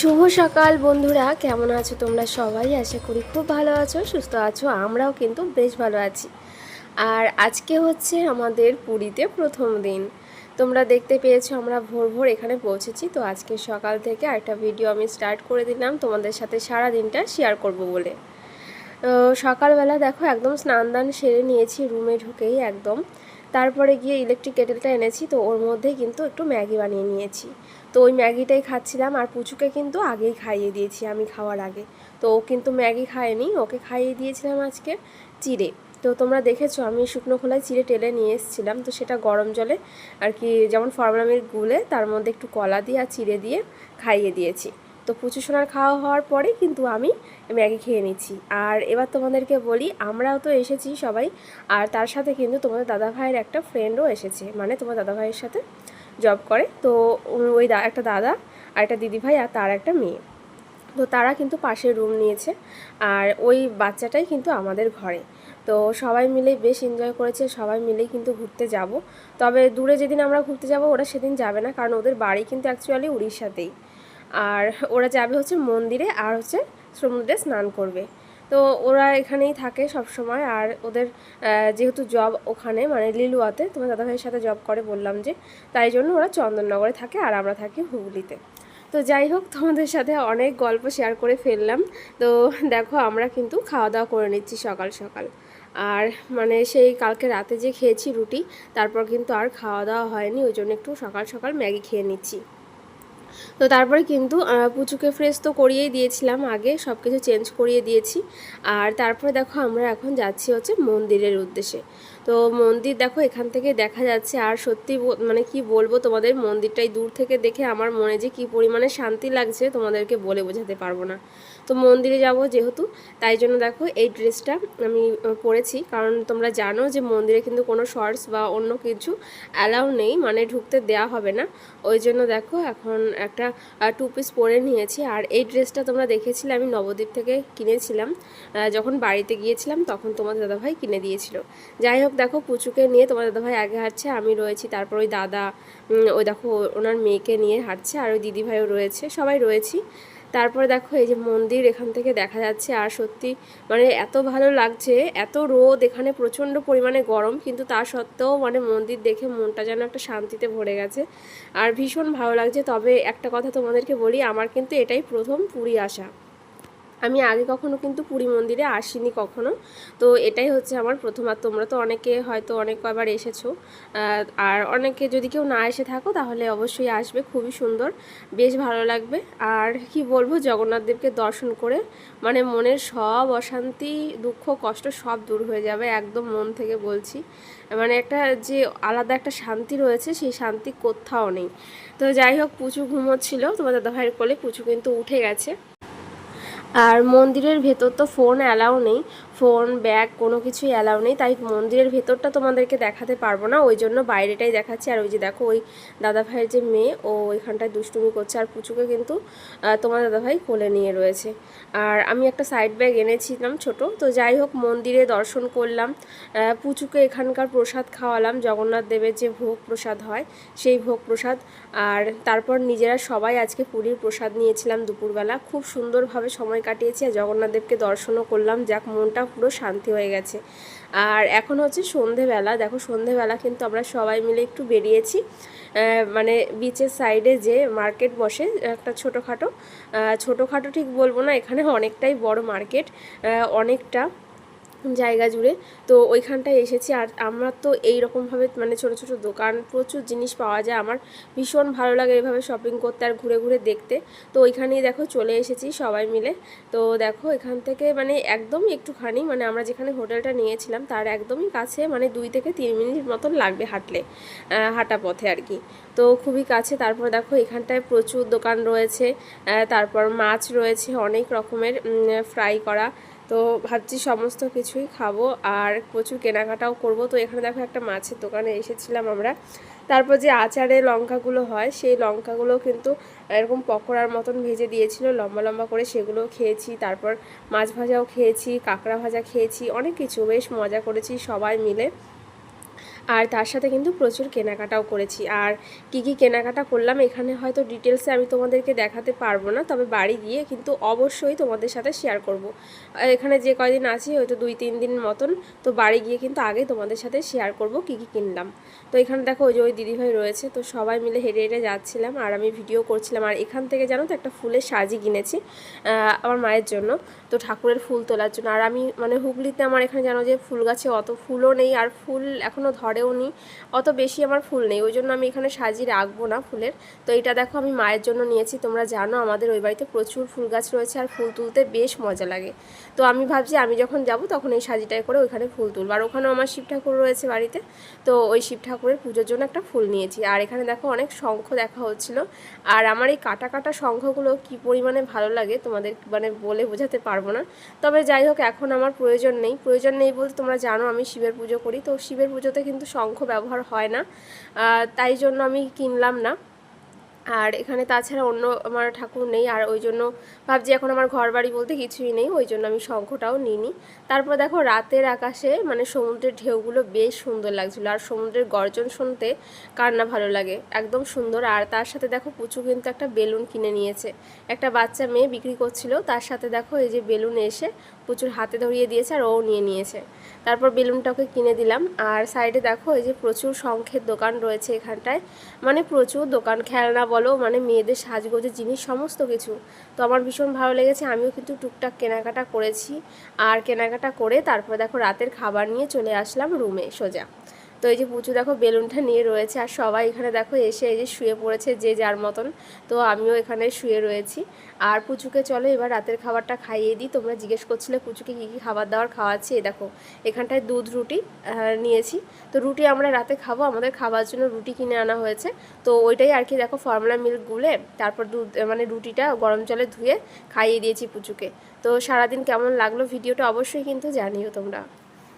শুভ সকাল বন্ধুরা, কেমন আছো তোমরা সবাই? আশা করি খুব ভালো আছো, সুস্থ আছো। আমরাও কিন্তু বেশ ভালো আছি। আর আজকে হচ্ছে আমাদের পুরীতে প্রথম দিন। তোমরা দেখতে পেয়েছো আমরা ভোর ভোর এখানে পৌঁছেছি। তো আজকে সকাল থেকে একটা ভিডিও আমি স্টার্ট করে দিলাম তোমাদের সাথে সারা দিনটা শেয়ার করব বলে। সকালবেলা দেখো একদম স্নান দান সেরে নিয়েছি রুমে ঢুকেই একদম। তারপরে গিয়ে ইলেকট্রিক কেটেলটা এনেছি, তো ওর মধ্যেই কিন্তু একটু ম্যাগি বানিয়ে নিয়েছি। তো ওই ম্যাগিটাই খাচ্ছিলাম। আর পুচুকে কিন্তু আগেই খাইয়ে দিয়েছি আমি খাওয়ার আগে। তো ও কিন্তু ম্যাগি খায়নি, ওকে খাইয়ে দিয়েছিলাম আজকে চিড়ে। তো তোমরা দেখেছো আমি শুকনো খোলায় চিড়ে টেলে নিয়ে এসেছিলাম। তো সেটা গরম জলে আর কি যেমন ফর্মুলা মিল্ক গুলে তার মধ্যে একটু কলা দিয়ে আর চিড়ে দিয়ে খাইয়ে দিয়েছি। তো পুচু সোনার খাওয়া হওয়ার পরে কিন্তু আমি ম্যাগি খেয়ে নিচ্ছি। আর এবার তোমাদেরকে বলি, আমরাও তো এসেছি সবাই, আর তার সাথে কিন্তু তোমাদের দাদাভাইয়ের একটা ফ্রেন্ডও এসেছে, মানে তোমার দাদাভাইয়ের সাথে জব করে। তো ওই একটা দাদা আর একটা দিদিভাই আর তার একটা মেয়ে। তো তারা কিন্তু পাশে রুম নিয়েছে, আর ওই বাচ্চাটাই কিন্তু আমাদের ঘরে। তো সবাই মিলেই বেশ এনজয় করেছে, সবাই মিলেই কিন্তু ঘুরতে যাব। তবে দূরে যেদিন আমরা ঘুরতে যাব ওরা সেদিন যাবে না, কারণ ওদের বাড়ি কিন্তু অ্যাকচুয়ালি উড়িষ্যাতেই। আর ওরা যাবে হচ্ছে মন্দিরে, আর হচ্ছে সমুদ্রে স্নান করবে। তো ওরা এখানেই থাকে সব সময়। আর ওদের যেহেতু জব ওখানে মানে লিলুয়াতে, তোমার দাদাভাইয়ের সাথে জব করে বললাম যে, তাই জন্য ওরা চন্দননগরে থাকে আর আমরা থাকি হুগলিতে। তো যাই হোক, তোমাদের সাথে অনেক গল্প শেয়ার করে ফেললাম। তো দেখো আমরা কিন্তু খাওয়া দাওয়া করে নিচ্ছি সকাল সকাল। আর মানে সেই কালকে রাতে যে খেয়েছি রুটি, তারপর কিন্তু আর খাওয়া দাওয়া হয়নি, ওই জন্য একটু সকাল সকাল ম্যাগি খেয়ে নিচ্ছি। তো তারপরে কিন্তু পুচুকে ফ্রেশ তো করিয়েই দিয়েছিলাম, আগে সব কিছু চেঞ্জ করিয়ে দিয়েছি। আর তারপরে দেখো আমরা এখন যাচ্ছি হচ্ছে মন্দিরের উদ্দেশ্যে। তো মন্দির দেখো এখান থেকে দেখা যাচ্ছে, আর সত্যি মানে কি বলবো তোমাদের, মন্দিরটাই দূর থেকে দেখে আমার মনে যে কি পরিমাণে শান্তি লাগছে তোমাদেরকে বলে বোঝাতে পারবো না। তো মন্দিরে যাব যেহেতু, তাই জন্য দেখো এই ড্রেসটা আমি পরেছি, কারণ তোমরা জানো যে মন্দিরে কিন্তু কোনো শর্টস বা অন্য কিছু অ্যালাউ নেই, মানে ঢুকতে দেওয়া হবে না। ওই জন্য দেখো এখন একটা টু পিস পরে নিয়েছি। আর এই ড্রেসটা তোমরা দেখেছিলে আমি নবদ্বীপ থেকে কিনেছিলাম, যখন বাড়িতে গিয়েছিলাম তখন তোমার দাদাভাই কিনে দিয়েছিল। যাই হোক দেখো পুচুকে নিয়ে তোমার দাদাভাই আগে হাঁটছে, আমি রয়েছি, তারপর ওই দাদা ওই দেখো ওনার মেয়েকে নিয়ে হাঁটছে, আর ওই দিদিভাইও রয়েছে, সবাই রয়েছি। তারপরে দেখো এই যে মন্দির এখান থেকে দেখা যাচ্ছে, আর সত্যি মানে এত ভালো লাগছে। এত রোদ এখানে, প্রচণ্ড পরিমাণে গরম, কিন্তু তা সত্ত্বেও মানে মন্দির দেখে মনটা যেন একটা শান্তিতে ভরে গেছে, আর ভীষণ ভালো লাগছে। তবে একটা কথা তোমাদেরকে বলি, আমার কিন্তু এটাই প্রথম পুরী আসা। আমি আগে কখনো কিন্তু পুরী মন্দিরে আসিনি কখনো। তো এটাই হচ্ছে আমার প্রথম। আর তোমরা তো অনেকে হয়তো অনেক কয়বার এসেছো, আর অনেকে যদি কেউ না এসে থাকো তাহলে অবশ্যই আসবে, খুবই সুন্দর, বেশ ভালো লাগবে। আর কি বলবো, জগন্নাথ দেবকে দর্শন করে মানে মনের সব অশান্তি দুঃখ কষ্ট সব দূর হয়ে যাবে, একদম মন থেকে বলছি। মানে একটা যে আলাদা একটা শান্তি রয়েছে, সেই শান্তি কোথাও নেই। তো যাই হোক, পুচু ঘুমোচ্ছিল তোমার দাদাভাইয়ের কোলে, পুচু কিন্তু উঠে গেছে। আর মন্দিরের ভেতর তো ফোন অ্যালাউ নেই, ফোন ব্যাগ কোনো কিছুই অ্যালাউ নেই, তাই মন্দিরের ভেতরটা তোমাদেরকে দেখাতে পারবো না, ওই জন্য বাইরেটাই দেখাচ্ছি। আর ওই যে দেখো ওই দাদাভাইয়ের যে মেয়ে, ও ওইখানটায় দুষ্টুমি করছে, আর পুচুকে কিন্তু তোমার দাদাভাই কোলে নিয়ে রয়েছে। আর আমি একটা সাইড ব্যাগ এনেছিলাম ছোট। তো যাই হোক, মন্দিরে দর্শন করলাম, পুচুকে এখানকার প্রসাদ খাওয়ালাম, জগন্নাথ দেবের যে ভোগ প্রসাদ হয় সেই ভোগ প্রসাদ। আর তারপর নিজেরা সবাই আজকে পুরীর প্রসাদ নিয়েছিলাম দুপুরবেলা, খুব সুন্দরভাবে সময় কাটিয়েছি, আর জগন্নাথদেবকে দর্শনও করলাম, যাক মনটা পুরো শান্তি হয়ে গেছে। আর এখন হচ্ছে সন্ধেবেলা, দেখো সন্ধেবেলা কিন্তু আমরা সবাই মিলে একটু বেরিয়েছি, মানে বিচের সাইডে যে মার্কেট বসে একটা ছোটোখাটো, ছোটোখাটো ঠিক বলবো না, এখানে অনেকটাই বড় মার্কেট, অনেকটা জায়গা জুড়ে। তো ওইখানটায় এসেছি। আর আমার তো এইরকমভাবে মানে ছোটো ছোটো দোকান, প্রচুর জিনিস পাওয়া যায়, আমার ভীষণ ভালো লাগে এইভাবে শপিং করতে আর ঘুরে ঘুরে দেখতে। তো ওইখানেই দেখো চলে এসেছি সবাই মিলে। তো দেখো এখান থেকে মানে একদমই একটুখানি, মানে আমরা যেখানে হোটেলটা নিয়েছিলাম তার একদমই কাছে, মানে 2 থেকে 3 মিনিট মতন লাগবে হাঁটলে, হাঁটা পথে আর কি। তো খুবই কাছে। তারপর দেখো এখানটায় প্রচুর দোকান রয়েছে, তারপর মাছ রয়েছে অনেক রকমের ফ্রাই করা। তো ভাবছি সমস্ত কিছুই খাবো আর প্রচুর কেনাকাটাও করব। তো এখানে দেখো একটা মাছের দোকানে এসেছিলাম আমরা। তারপর যে আচারে লঙ্কাগুলো হয়, সেই লঙ্কাগুলো কিন্তু এরকম পকোড়ার মতন ভেজে দিয়েছিল লম্বা লম্বা করে, সেগুলোও খেয়েছি। তারপর মাছ ভাজাও খেয়েছি, কাঁকড়া ভাজা খেয়েছি, অনেক কিছু বেশ মজা করেছি সবাই মিলে। আর তার সাথে কিন্তু প্রচুর কেনাকাটাও করেছি। আর কি কি কেনাকাটা করলাম এখানে হয়তো ডিটেলসে আমি তোমাদেরকে দেখাতে পারবো না, তবে বাড়ি গিয়ে কিন্তু অবশ্যই তোমাদের সাথে শেয়ার করব। এখানে যে কয়দিন আছি হয়তো 2-3 দিন মতন, তো বাড়ি গিয়ে কিন্তু আগে তোমাদের সাথে শেয়ার করব কি কি কিনলাম। তো এখানে দেখো ওই যে ওই দিদিভাই রয়েছে, তো সবাই মিলে হেঁটে হেঁটে যাচ্ছিলাম আর আমি ভিডিও করছিলাম। আর এখান থেকে জানো তো একটা ফুলের সাজি কিনেছি আমার মায়ের জন্য, তো ঠাকুরের ফুল তোলার জন্য। আর আমি মানে হুগলিতে আমার এখানে জানো যে ফুল গাছে অত ফুলও নেই, আর ফুল এখনও ধরেও নি, অত বেশি আমার ফুল নেই, ওই জন্য আমি এখানে সাজিয়ে রাখবো না ফুলের। তো এটা দেখো আমি মায়ের জন্য নিয়েছি। তোমরা জানো আমাদের ওই বাড়িতে প্রচুর ফুল গাছ রয়েছে আর ফুল তুলতে বেশ মজা লাগে। তো আমি ভাবছি আমি যখন যাব তখন এই সাজিটাই করে ওইখানে ফুল তুলব। আর ওখানেও আমার শিব ঠাকুর রয়েছে বাড়িতে, তো ওই শিব ঠাকুরের পুজোর জন্য একটা ফুল নিয়েছি। আর এখানে দেখো অনেক শঙ্খ দেখা হচ্ছিল। আর আমার এই কাটা কাটা শঙ্খগুলো কী পরিমাণে ভালো লাগে তোমাদের মানে বলে বোঝাতে পারবো না। তবে যাই হোক এখন আমার প্রয়োজন নেই বলতে তোমরা জানো আমি শিবের পুজো করি, তো শিবের পুজোতে কিন্তু শঙ্খ ব্যবহার হয় না, তাই জন্য আমি কিনলাম না। আর এখানে তাছাড়া অন্য আমার ঠাকুর নেই, আর ওই জন্য ভাবছি এখন আমার ঘর বাড়ি বলতে কিছুই নেই, ওই জন্য আমি শঙ্খটাও নিইনি। তারপর দেখো রাতের আকাশে মানে সমুদ্রের ঢেউগুলো বেশ সুন্দর লাগছিলো, আর সমুদ্রের গর্জন শুনতে কার না ভালো লাগে, একদম সুন্দর। আর তার সাথে দেখো পুচু কিন্তু একটা বেলুন কিনে নিয়েছে, একটা বাচ্চা মেয়ে বিক্রি করছিল, তার সাথে দেখো এই যে বেলুন এসে পুচুর হাতে ধরিয়ে দিয়েছে আর ও নিয়েছে। তারপর বেলুনটাকে কিনে দিলাম। আর সাইডে দেখো এই যে প্রচুর শঙ্খের দোকান রয়েছে এখানটায়, মানে প্রচুর দোকান, খেলনা বলো মানে মেয়েদের সাজগোজের জিনিস সমস্ত কিছু। তো আমার ভীষণ ভালো লেগেছে, আমিও কিন্তু টুকটাক কেনাকাটা করেছি। আর কেনাকাটা করে তারপর দেখো রাতের খাবার নিয়ে চলে আসলাম রুমে সোজা। তো এই যে পুচু দেখো বেলুনটা নিয়ে রয়েছে, আর সবাই এখানে দেখো এসে এই যে শুয়ে পড়েছে যে যার মতন, তো আমিও এখানে শুয়ে রয়েছি। আর পুচুকে চলো এবার রাতের খাবারটা খাইয়ে দিই। তোমরা জিজ্ঞেস করছিলে পুচুকে কী কী খাবার দাবার খাওয়াচ্ছি, এই দেখো এখানটায় দুধ রুটি নিয়েছি। তো রুটি আমরা রাতে খাবো, আমাদের খাবার জন্য রুটি কিনে আনা হয়েছে, তো ওইটাই আর কি দেখো ফর্মুলা মিল্ক গুলে তারপর দুধ মানে রুটিটা গরম জলে ধুয়ে খাইয়ে দিয়েছি পুচুকে। তো সারাদিন কেমন লাগলো ভিডিওটা অবশ্যই কিন্তু জানিও তোমরা।